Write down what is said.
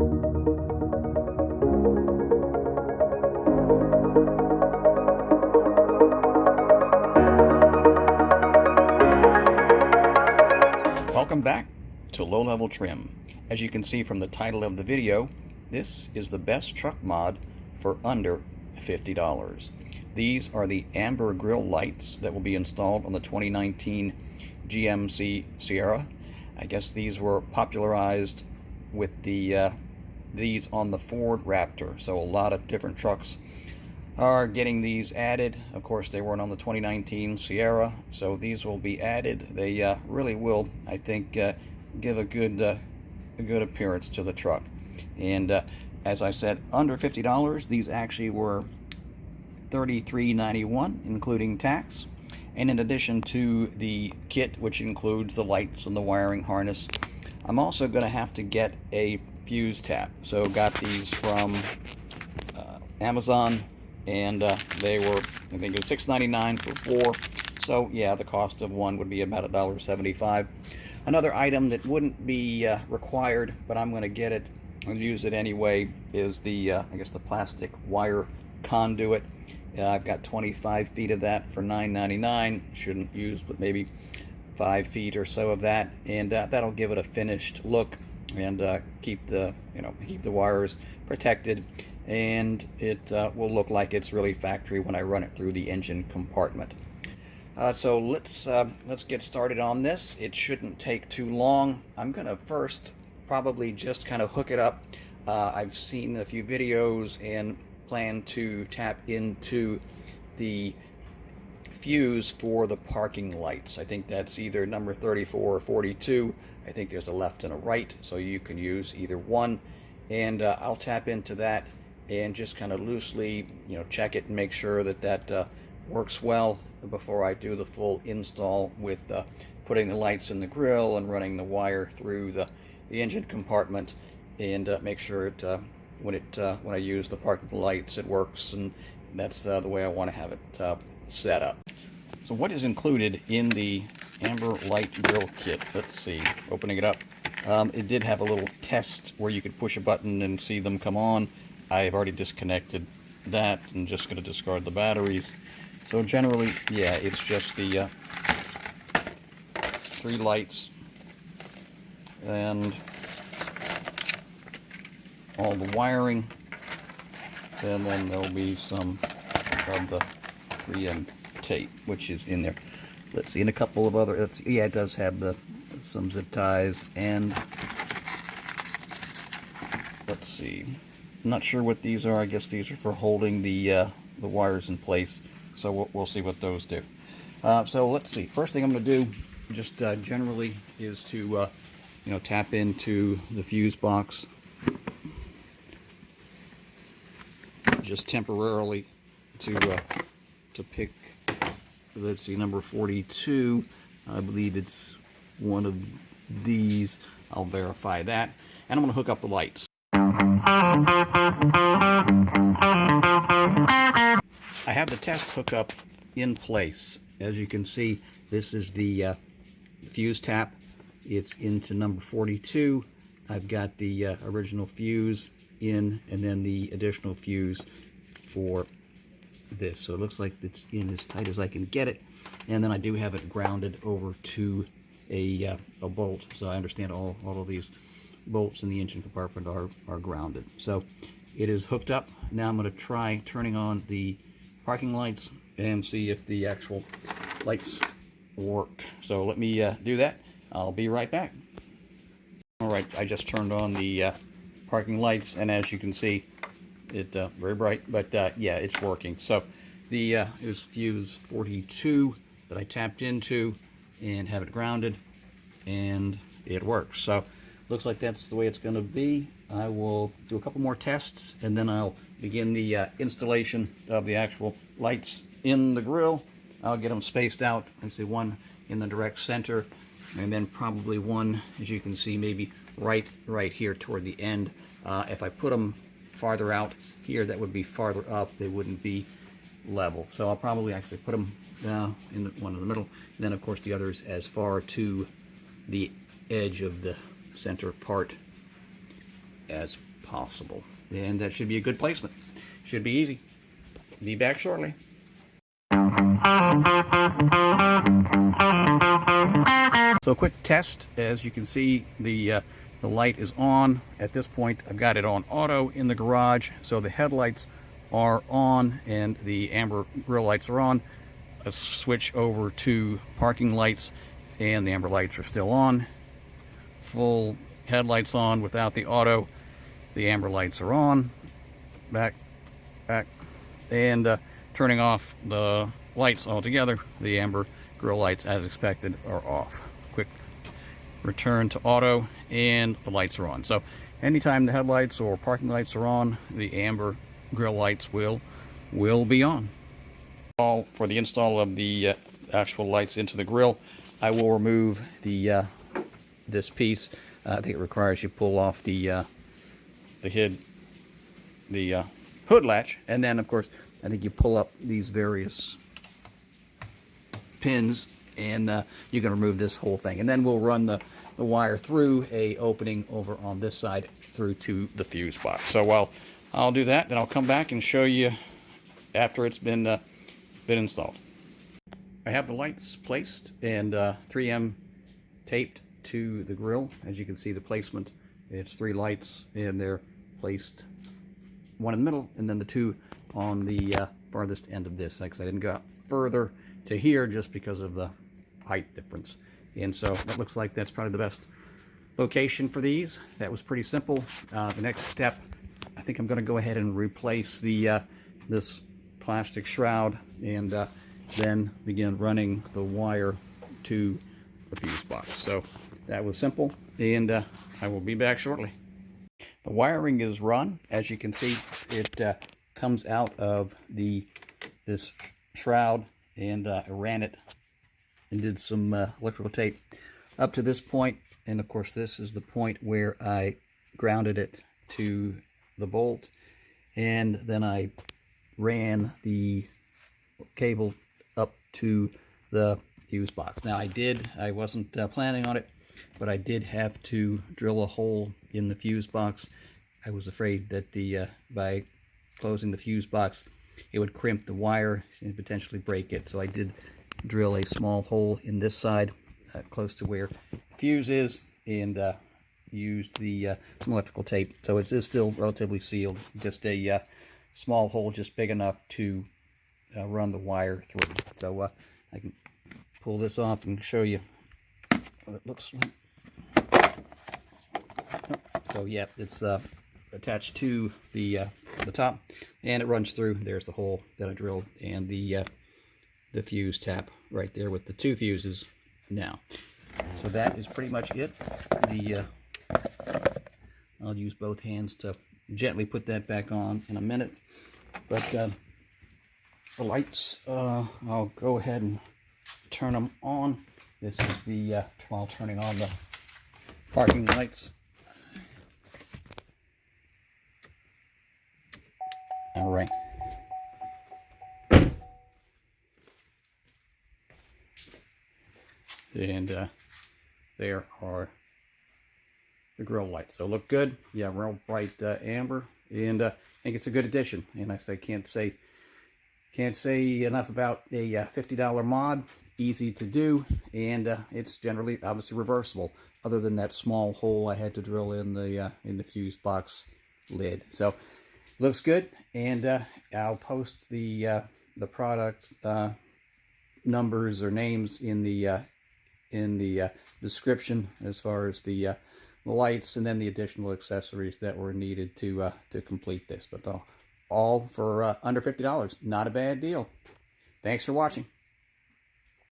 Welcome back to Low Level Trim. As you can see from the title of the video, this is the best truck mod for under $50. These are the amber grille lights that will be installed on the 2019 GMC Sierra. I guess these were popularized with these on the Ford Raptor, so a lot of different trucks are getting these added. Of course, they weren't on the 2019 Sierra, so these will be added. They really will, I think, give a good appearance to the truck. And as I said, under $50. These actually were $33.91, including tax. And in addition to the kit, which includes the lights and the wiring harness, I'm also going to have to get a fuse tap. So got these from Amazon, and they were, I think it was $6.99 for 4. So yeah, the cost of one would be about $1.75. Another item that wouldn't be required, but I'm going to get it and use it anyway, is the I guess the plastic wire conduit. I've got 25 feet of that for $9.99. Shouldn't use but maybe 5 feet or so of that, and that'll give it a finished look and keep the wires protected, and it will look like it's really factory when I run it through the engine compartment. So let's get started on this. It shouldn't take too long. I'm gonna first probably just kind of hook it up. I've seen a few videos and plan to tap into the fuse for the parking lights. I think that's either number 34 or 42. I think there's a left and a right, so you can use either one. And I'll tap into that and just kind of loosely, check it and make sure that that works well before I do the full install with putting the lights in the grill and running the wire through the engine compartment, and make sure it when I use the parking lights, it works, and that's the way I want to have it set up. So what is included in the amber light grill kit? Let's see, opening it up. It did have a little test where you could push a button and see them come on. I've already disconnected that and just going to discard the batteries. So generally, yeah, it's just the 3 lights and all the wiring, and then there'll be some of the 3M tape, which is in there. Let's see, and a couple of other, yeah, it does have some zip ties, and let's see, I'm not sure what these are. I guess these are for holding the wires in place, so we'll see what those do. So let's see, first thing I'm going to do just generally is to tap into the fuse box just temporarily to pick, let's see, number 42. I believe it's one of these. I'll verify that, and I'm going to hook up the lights. I have the test hookup in place. As you can see, this is the fuse tap. It's into number 42. I've got the original fuse in, and then the additional fuse for this. So it looks like it's in as tight as I can get it, and then I do have it grounded over to a bolt. So I understand all of these bolts in the engine compartment are grounded. So it is hooked up. Now I'm going to try turning on the parking lights and see if the actual lights work. So let me do that. I'll be right back. Alright, I just turned on the parking lights, and as you can see, it very bright, but yeah, it's working. So the it was fuse 42 that I tapped into and have it grounded, and it works. So looks like that's the way it's going to be. I will do a couple more tests, and then I'll begin the installation of the actual lights in the grill. I'll get them spaced out. I see one in the direct center, and then probably one, as you can see, maybe right here toward the end. If I put them farther out here, that would be farther up. They wouldn't be level. So I'll probably actually put them in the one in the middle, and then of course the others as far to the edge of the center part as possible. And that should be a good placement. Should be easy. Be back shortly. So a quick test. As you can see, the light is on. At this point, I've got it on auto in the garage, so the headlights are on and the amber grill lights are on. A switch over to parking lights and the amber lights are still on. Full headlights on without the auto. The amber lights are on. Back. And turning off the lights altogether, the amber grill lights, as expected, are off. Quick return to auto, and the lights are on. So anytime the headlights or parking lights are on, the amber grill lights will be on. For the install of the actual lights into the grill, I will remove the this piece. I think it requires you pull off the hood latch, and then of course I think you pull up these various pins, and you can remove this whole thing, and then we'll run the wire through a opening over on this side through to the fuse box. So while I'll do that, then I'll come back and show you after it's been installed. I have the lights placed and 3M taped to the grill. As you can see, the placement, it's 3 lights, and they're placed one in the middle and then the 2 on the farthest end of this, because I didn't go out further to here just because of the height difference. And so it looks like that's probably the best location for these. That was pretty simple. The next step, I think I'm going to go ahead and replace the this plastic shroud, and then begin running the wire to the fuse box. So that was simple, and I will be back shortly. The wiring is run. As you can see, it comes out of this shroud, and I ran it and did some electrical tape up to this point, and of course this is the point where I grounded it to the bolt, and then I ran the cable up to the fuse box. Now I wasn't planning on it, but I did have to drill a hole in the fuse box. I was afraid that by closing the fuse box, it would crimp the wire and potentially break it. So I did drill a small hole in this side, close to where fuse is, and used some electrical tape. So it is still relatively sealed. Just a small hole, just big enough to run the wire through. So I can pull this off and show you what it looks like. So yeah, it's attached to the top, and it runs through. There's the hole that I drilled, and the fuse tap right there with the 2 fuses now. So that is pretty much it. I'll use both hands to gently put that back on in a minute. But the lights, I'll go ahead and turn them on. This is while turning on the parking lights. All right. And there are the grill lights. So look good. Yeah, real bright amber, and I think it's a good addition. And I can't say enough about a $50 mod. Easy to do, and it's generally obviously reversible, other than that small hole I had to drill in the fuse box lid. So looks good, and I'll post the product numbers or names in the description, as far as the lights and then the additional accessories that were needed to complete this. But all for under $50. Not a bad deal. Thanks for watching.